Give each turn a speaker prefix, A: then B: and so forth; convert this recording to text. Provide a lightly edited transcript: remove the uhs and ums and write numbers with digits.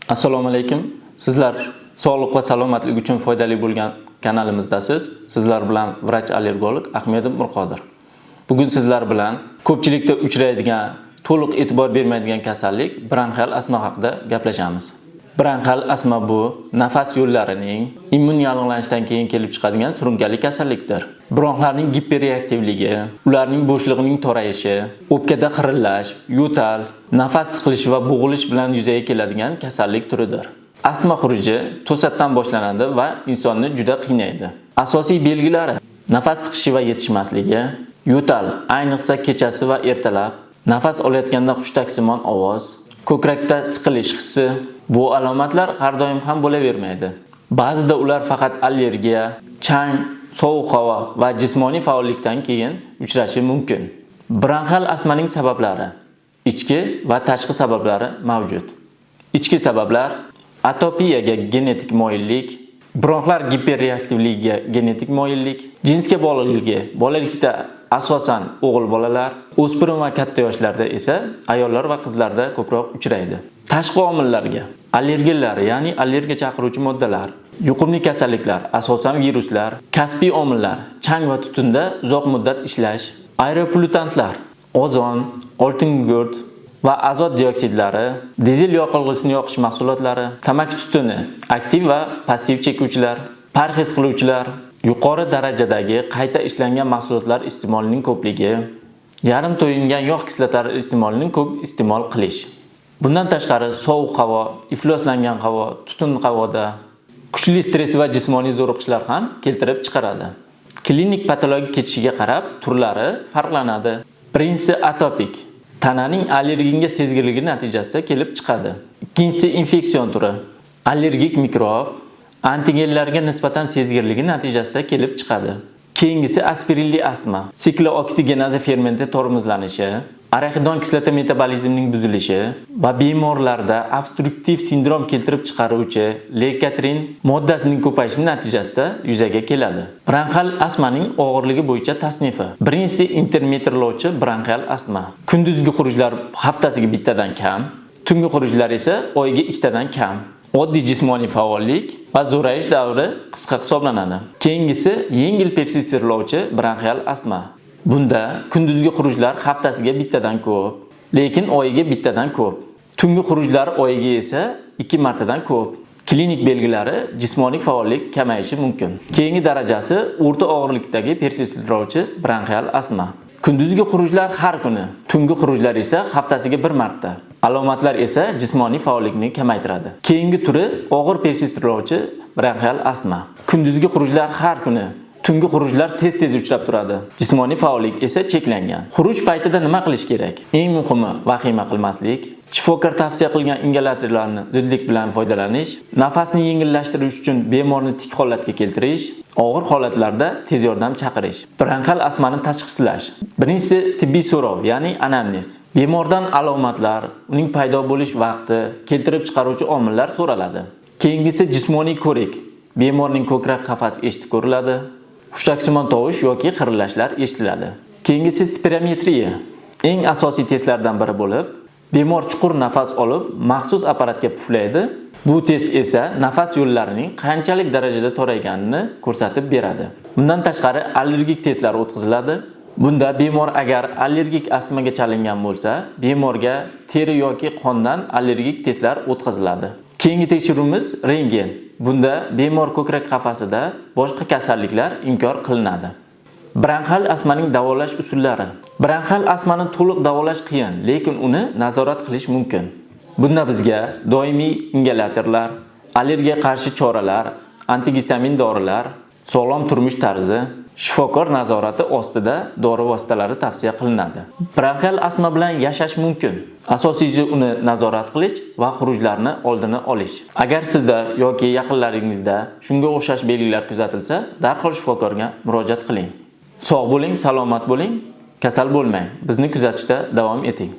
A: Assalomu alaykum. Sizlar sog'liq va salomatlik uchun foydali bo'lgan kanalimizdasiz. Sizlar bilan vrach-allergolog Ahmedov Mirqodir. Bugun sizlar bilan ko'pchilikda uchraydigan, to'liq e'tibor bermaydigan kasallik bronxial astma haqida gaplashamiz. Bronxial astma bu nafas yo'llarining immun yallig'lanishdan keyin kelib chiqadigan surunkali kasallikdir. Bronxlarning giperreaktivligi, ularning bo'shlig'ining to'rayishi, o'pkada xirillash, yo'tal, nafas siqilish va bo'g'ilish bilan yuzaga keladigan kasallik turidir. Astma xuruji to'satdan boshlanadi va insonni juda qiynaydi. Asosiy belgilari: nafas siqishi va yetishmasligi, yo'tal, ayniqsa kechasi va ertalab, nafas olayotganda hushtaksimon ovoz, ko'krakda siqilish hissi. Bu alomatlar har doim ham bo'lavermaydi. Ba'zida ular faqat allergiya, chang, sovuq havo va jismoniy faollikdan keyin uchrashi mumkin. Bronxial astmaning sabablari: ichki va tashqi sabablari mavjud. Ichki sabablar: atopiyaga genetik moyillik, bronxlar giperreaktivligiga genetik moyillik, jinsga bog'liqligi, bolalikda asosan o'g'il bolalar, o'spirin va katta yoshlarda esa ayollar va qizlarda ko'proq uchraydi. Tashqi omillarga: allergenlar, ya'ni allergiya chaqiruvchi moddalar, yuqumli kasalliklar, asosan viruslar, kasbiy omillar, chang va tutunda uzoq muddat ishlash, aeropollutantlar, ozon, oltin gugurt va azot dioksidlari, dizel yoqilg'isini yoqish mahsulotlari, tamaki tutuni, aktiv va passiv chekuvchilar, parhez qiluvchilar, yuqori darajadagi qayta ishlangan mahsulotlar iste'molining ko'pligi, yarim to'yingan yog' kislotalari iste'molining ko'p iste'mol qilish. Bundan tashqari sovuq havo, ifloslangan havo, tutun havoda kuchli stress va jismoniy zo'riqishlar ham keltirib chiqaradi. Klinik patologik kechishiga qarab turlari farqlanadi. Birinchisi atopik, tananing allergenga sezgirligi natijasida kelib chiqadi. Ikkinchisi infeksion turi, allergik mikrob, antigenlarga nisbatan sezgirligi natijasida kelib chiqadi. Keyingisi aspirinli astma, siklooksigenaza fermenti tormozlanishi, arachidon kislota metabolizmining buzilishi va bemorlarda obstruktiv sindrom keltirib chiqaruvchi lekotrin moddasining ko'payishi natijasida yuzaga keladi. Bronxial astmaning og'irligi bo'yicha tasnifi. Birinchisi intermitterlovchi bronxial astma. Kunduzgi xurujlar haftasiga bittadan kam, tungi xurujlar esa oyiga ikkitadan kam. Oddiy jismoniy faollik va zo'rayish davri qisqa hisoblanadi. Keyingisi yengil persistirlovchi bronxial astma. Bunda kunduzgi xurujlar haftasiga bittadan ko'p, lekin oyiga bittadan ko'p. Tungi xurujlar oyiga esa 2 martadan ko'p. Klinik belgilari: jismoniy faollik kamayishi mumkin. Keyingi darajasi o'rta og'irlikdagi persistirlovchi bronxial astma. Kunduzgi xurujlar har kuni, tungi xurujlar esa haftasiga 1 marta. Alomatlar esa jismoniy faollikni kamaytiradi. Keyingi turi og'ir persistirlovchi bronxial astma. Kunduzgi xurujlar har kuni, tungi xurujlar tez-tez uchrab turadi. Jismoniy faollik esa cheklangan. Xuruj paytida nima qilish kerak? Eng muhimi vahima qilmaslik, shifokor tavsiya qilgan ingalyatorlarni zudlik bilan foydalanish, nafasni yengillashtirish uchun bemorni tik holatga keltirish, og'ir holatlarda tez yordam chaqirish. Bronxial astmani tashxislash. Birinchisi tibbiy so'rov, ya'ni anamnez. Bemordan alomatlar, uning paydo bo'lish vaqti, keltirib chiqaruvchi omillar so'raladi. Keyingisi jismoniy ko'rik. Bemorning ko'krak qafasi eshitib ko'riladi. Hushtaksimon tovush yoki xirillashlar eshitiladi. Keyingisi spirometriya. Eng asosiy testlardan biri bo'lib, bemor chuqur nafas olib, maxsus apparatga puflaydi. Bu test esa nafas yo'llarining qanchalik darajada torayganini ko'rsatib beradi. Bundan tashqari allergik testlar o'tkaziladi. Bunda bemor agar allergik astmaga chalingan bo'lsa, bemorga teri yoki qondan allergik testlar o'tkaziladi. Keyingi tekshiruvimiz rentgen. Bunda bemor ko'krak qafasida boshqa kasalliklar inkor qilinadi. Bronxial astmaning davolash usullari. Bronxial astmani to'liq davolash qiyin, lekin uni nazorat qilish mumkin. Bunda bizga doimiy ingalyatorlar, allergiyaga qarshi choralar, antigistamin dorilar, sog'lom turmush tarzi, shifokor nazorati ostida dori vositalari tavsiya qilinadi. Bronxial astma bilan yashash mumkin. Asosiysi uni nazorat qilish va xurujlarni oldini olish. Agar sizda yoki yaqinlaringizda shunga o'xshash belgilar kuzatilsa, darhol shifokorga murojaat qiling. Sog' bo'ling, salomat bo'ling, kasal bo'lmang. Bizni kuzatishda davom eting.